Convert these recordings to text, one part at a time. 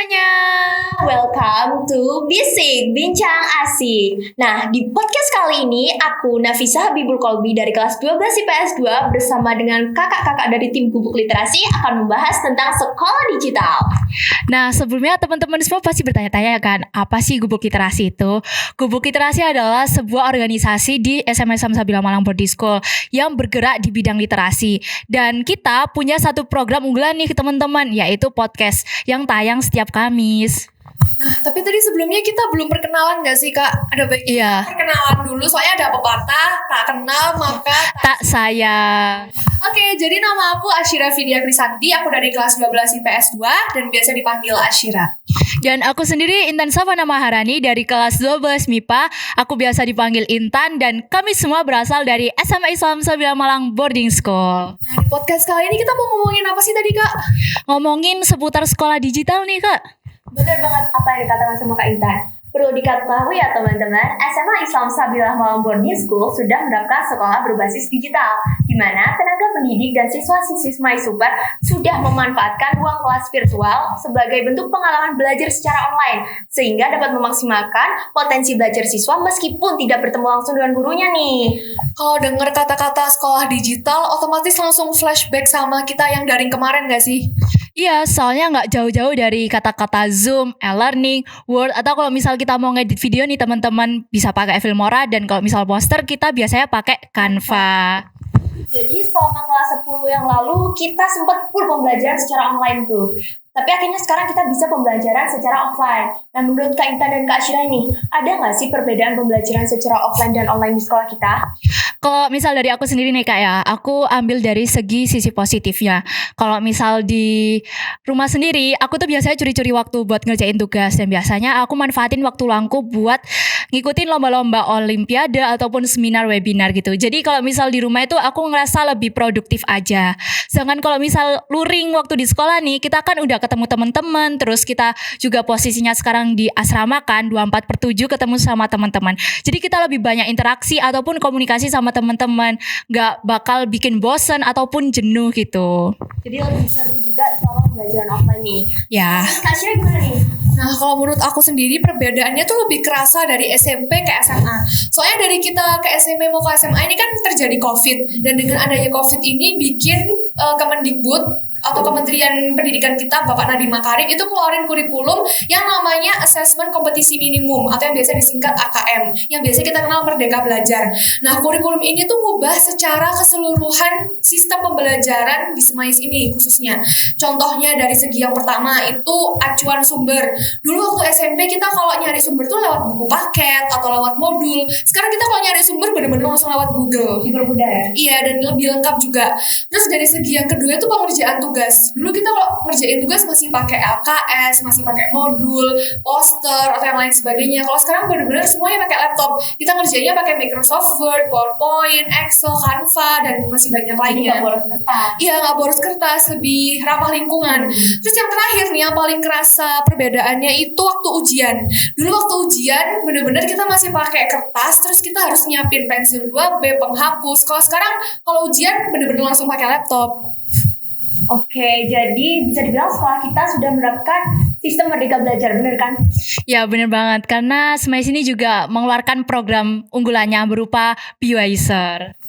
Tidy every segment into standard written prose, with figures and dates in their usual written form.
semuanya. Welcome to Bisik, Bincang Asik. Nah, di podcast kali ini aku Nafisa Habibul Kolbi dari kelas 12 IPS 2 bersama dengan kakak-kakak dari tim Gubuk Literasi akan membahas tentang sekolah digital. Nah, sebelumnya teman-teman semua pasti bertanya-tanya kan, apa sih Gubuk Literasi itu? Gubuk Literasi adalah sebuah organisasi di SMA Islam Sabila Malang Boarding School yang bergerak di bidang literasi. Dan kita punya satu program unggulan nih teman-teman, yaitu podcast yang tayang setiap Kamis. Nah, tapi tadi sebelumnya kita belum perkenalan gak sih, Kak? Ada baiknya perkenalan dulu, soalnya ada pepatah, tak kenal maka tak sayang. Oke, jadi nama aku Asyira Vidya Krisanti, aku dari kelas 12 IPS 2 dan biasa dipanggil Asyira. Dan aku sendiri Intan Savana Maharani dari kelas 12 MIPA, aku biasa dipanggil Intan dan kami semua berasal dari SMA Islam Sabila Malang Boarding School. Nah, di podcast kali ini kita mau ngomongin apa sih tadi, Kak? Ngomongin seputar sekolah digital nih, Kak. Benar banget apa yang dikatakan sama Kak Intan. Perlu diketahui ya teman-teman, SMA Islam Sabila Malang Boarding School sudah menerapkan sekolah berbasis digital, di mana tenaga pendidik dan siswa-siswi MySuper sudah memanfaatkan ruang kelas virtual sebagai bentuk pengalaman belajar secara online, sehingga dapat memaksimalkan potensi belajar siswa meskipun tidak bertemu langsung dengan gurunya nih. Kalau dengar kata-kata sekolah digital, otomatis langsung flashback sama kita yang daring kemarin gak sih? Iya, soalnya nggak jauh-jauh dari kata-kata Zoom, e-learning, Word, atau kalau misal kita mau ngedit video nih teman-teman bisa pakai Filmora, dan kalau misal poster kita biasanya pakai Canva. Jadi selama kelas 10 yang lalu kita sempat full pembelajaran secara online tuh. Tapi akhirnya sekarang kita bisa pembelajaran secara offline. Nah, menurut Kak Intan dan Kak Asyira ini, ada nggak sih perbedaan pembelajaran secara offline dan online di sekolah kita? Kalau misal dari aku sendiri nih Kak ya, aku ambil dari segi sisi positifnya. Kalau misal di rumah sendiri, aku tuh biasanya curi-curi waktu buat ngerjain tugas. Dan biasanya aku manfaatin waktu luangku buat ngikutin lomba-lomba olimpiade ataupun seminar webinar gitu. Jadi kalau misal di rumah itu aku ngerasa lebih produktif aja. Sedangkan kalau misal luring waktu di sekolah nih, kita kan udah ketemu teman-teman, terus kita juga posisinya sekarang di asrama kan 24/7 ketemu sama teman-teman. Jadi kita lebih banyak interaksi ataupun komunikasi sama teman-teman, nggak bakal bikin bosen ataupun jenuh gitu. Jadi lebih seru juga selama pembelajaran offline nih. Ya. Kak Asyira gimana nih? Nah, kalau menurut aku sendiri perbedaannya tuh lebih kerasa dari SMP ke SMA. Soalnya dari kita ke SMP mau ke SMA ini kan terjadi COVID. Dan dengan adanya COVID ini bikin Kemendikbud atau Kementerian Pendidikan kita, Bapak Nadiem Makarim, itu keluarin kurikulum yang namanya Assessment Kompetisi Minimum atau yang biasa disingkat AKM, yang biasa kita kenal Merdeka Belajar. Nah, kurikulum ini tuh ngubah secara keseluruhan sistem pembelajaran di SMAIS ini khususnya. Contohnya dari segi yang pertama itu acuan sumber. Dulu waktu SMP kita kalau nyari sumber tuh lewat buku paket atau lewat modul. Sekarang kita kalau nyari sumber bener-bener langsung lewat Google. Dipermudah ya? Iya, dan lebih lengkap juga. Terus dari segi yang kedua itu pengerjaan tugas. Dulu kita kalau ngerjain tugas masih pakai LKS, masih pakai modul, poster, atau yang lain sebagainya. Kalau sekarang benar-benar semuanya pakai laptop. Kita ngerjainnya pakai Microsoft Word, PowerPoint, Excel, Canva, dan masih banyak lainnya. Nggak boros kertas. Iya, nggak boros kertas, lebih ramah lingkungan. Terus yang terakhir nih, yang paling kerasa perbedaannya itu waktu ujian. Dulu waktu ujian, benar-benar kita masih pakai kertas, terus kita harus nyiapin pensil 2B, penghapus. Kalau sekarang, kalau ujian benar-benar langsung pakai laptop. Oke, jadi bisa dibilang sekolah kita sudah menerapkan sistem Merdeka Belajar, bener kan? Ya bener banget, karena SMAIS ini juga mengeluarkan program unggulannya berupa BeWiser.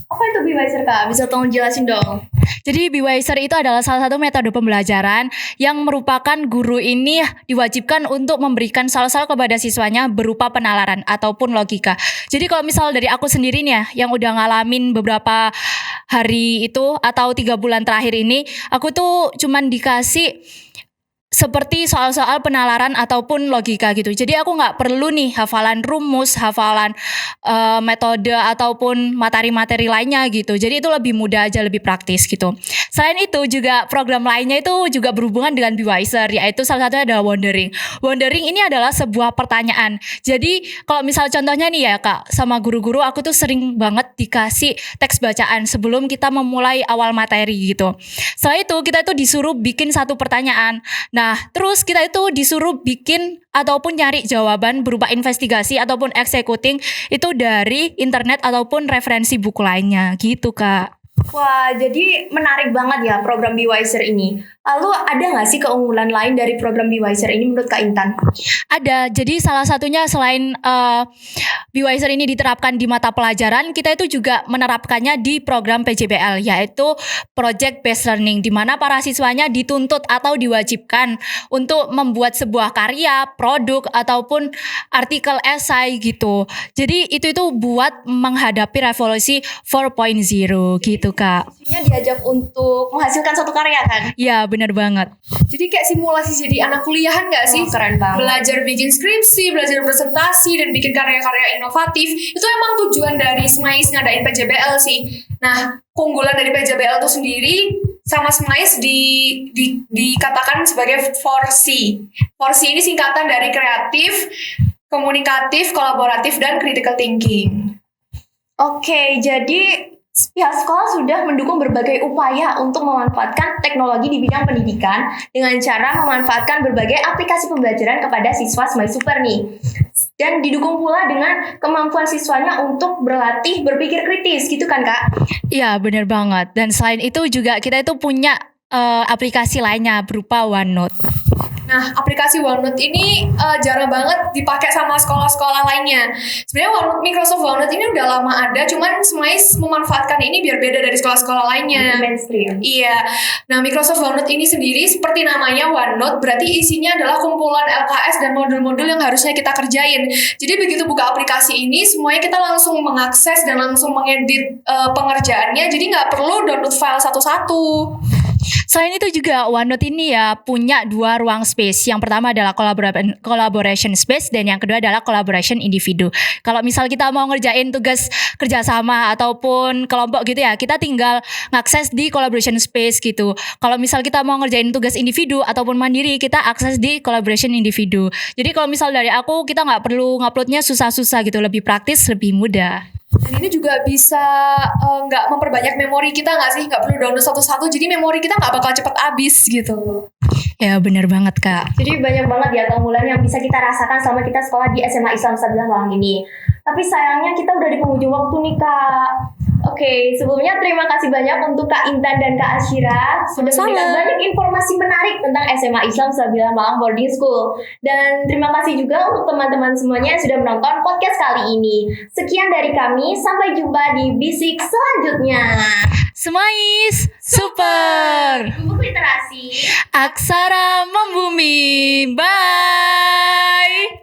Apa itu BeWiser, Kak? Bisa tolong jelasin dong? Jadi BeWiser itu adalah salah satu metode pembelajaran yang merupakan guru ini diwajibkan untuk memberikan soal-soal kepada siswanya berupa penalaran ataupun logika. Jadi kalau misal dari aku sendiri nih ya, yang udah ngalamin beberapa hari itu atau 3 bulan terakhir ini, aku tuh cuman dikasih seperti soal-soal penalaran ataupun logika gitu. Jadi aku nggak perlu nih hafalan rumus, hafalan metode ataupun materi-materi lainnya gitu. Jadi itu lebih mudah aja, lebih praktis gitu. Selain itu juga program lainnya itu juga berhubungan dengan BeWiser, yaitu salah satunya adalah Wondering. Wondering ini adalah sebuah pertanyaan. Jadi kalau misal contohnya nih ya Kak, sama guru-guru aku tuh sering banget dikasih teks bacaan sebelum kita memulai awal materi gitu. Setelah itu kita itu disuruh bikin satu pertanyaan. Nah, terus kita itu disuruh bikin ataupun nyari jawaban berupa investigasi ataupun executing itu dari internet ataupun referensi buku lainnya gitu, Kak. Wah, jadi menarik banget ya program Be Wiser ini. Lalu ada nggak sih keunggulan lain dari program Be Wiser ini menurut Kak Intan? Ada. Jadi salah satunya selain Be Wiser ini diterapkan di mata pelajaran, kita itu juga menerapkannya di program PJBL, yaitu Project Based Learning, di mana para siswanya dituntut atau diwajibkan untuk membuat sebuah karya, produk ataupun artikel esai gitu. Jadi itu buat menghadapi revolusi 4.0 gitu, Kak. Maksudnya diajak untuk menghasilkan suatu karya kan? Ya, benar banget. Jadi kayak simulasi jadi anak kuliahan nggak sih? Oh, keren banget. Belajar bikin skripsi, belajar presentasi, dan bikin karya-karya inovatif. Itu emang tujuan dari SMAIS ngadain PJBL sih. Nah, keunggulan dari PJBL itu sendiri sama SMAIS dikatakan sebagai 4C. 4C ini singkatan dari kreatif, komunikatif, kolaboratif, dan critical thinking. Oke, jadi pihak sekolah sudah mendukung berbagai upaya untuk memanfaatkan teknologi di bidang pendidikan dengan cara memanfaatkan berbagai aplikasi pembelajaran kepada siswa SMAIS Super nih. Dan didukung pula dengan kemampuan siswanya untuk berlatih berpikir kritis, gitu kan Kak? Iya, benar banget. Dan selain itu juga kita itu punya aplikasi lainnya berupa OneNote. Nah, aplikasi OneNote ini jarang banget dipakai sama sekolah-sekolah lainnya. Sebenarnya Microsoft OneNote ini udah lama ada, cuman SMAIS memanfaatkan ini biar beda dari sekolah-sekolah lainnya. Mainstream. Iya. Nah, Microsoft OneNote ini sendiri seperti namanya OneNote, berarti isinya adalah kumpulan LKS dan modul-modul yang harusnya kita kerjain. Jadi begitu buka aplikasi ini, semuanya kita langsung mengakses dan langsung mengedit pengerjaannya, jadi nggak perlu download file satu-satu. Selain itu juga OneNote ini ya punya 2 ruang space. Yang pertama adalah collaboration space dan yang kedua adalah collaboration individu. Kalau misal kita mau ngerjain tugas kerjasama ataupun kelompok gitu ya, kita tinggal ngakses di collaboration space gitu. Kalau misal kita mau ngerjain tugas individu ataupun mandiri, kita akses di collaboration individu. Jadi kalau misal dari aku, kita nggak perlu nguploadnya susah-susah gitu, lebih praktis, lebih mudah. Dan ini juga bisa nggak memperbanyak memori kita nggak sih? Nggak perlu download satu-satu, jadi memori kita nggak bakal cepet habis gitu. Ya benar banget Kak. Jadi banyak banget ya keunggulan yang bisa kita rasakan selama kita sekolah di SMA Islam Sabilah Malang ini. Tapi sayangnya kita udah di penghujung waktu nih Kak. Oke, sebelumnya terima kasih banyak untuk Kak Intan dan Kak Asyira sudah memberikan banyak informasi menarik tentang SMA Islam Sabilah Malang Boarding School. Dan terima kasih juga untuk teman-teman semuanya yang sudah menonton podcast kali ini. Sekian dari kami, sampai jumpa di Bisik selanjutnya. SMAIS Super. Gubuk literasi. Aksara membumi. Bye.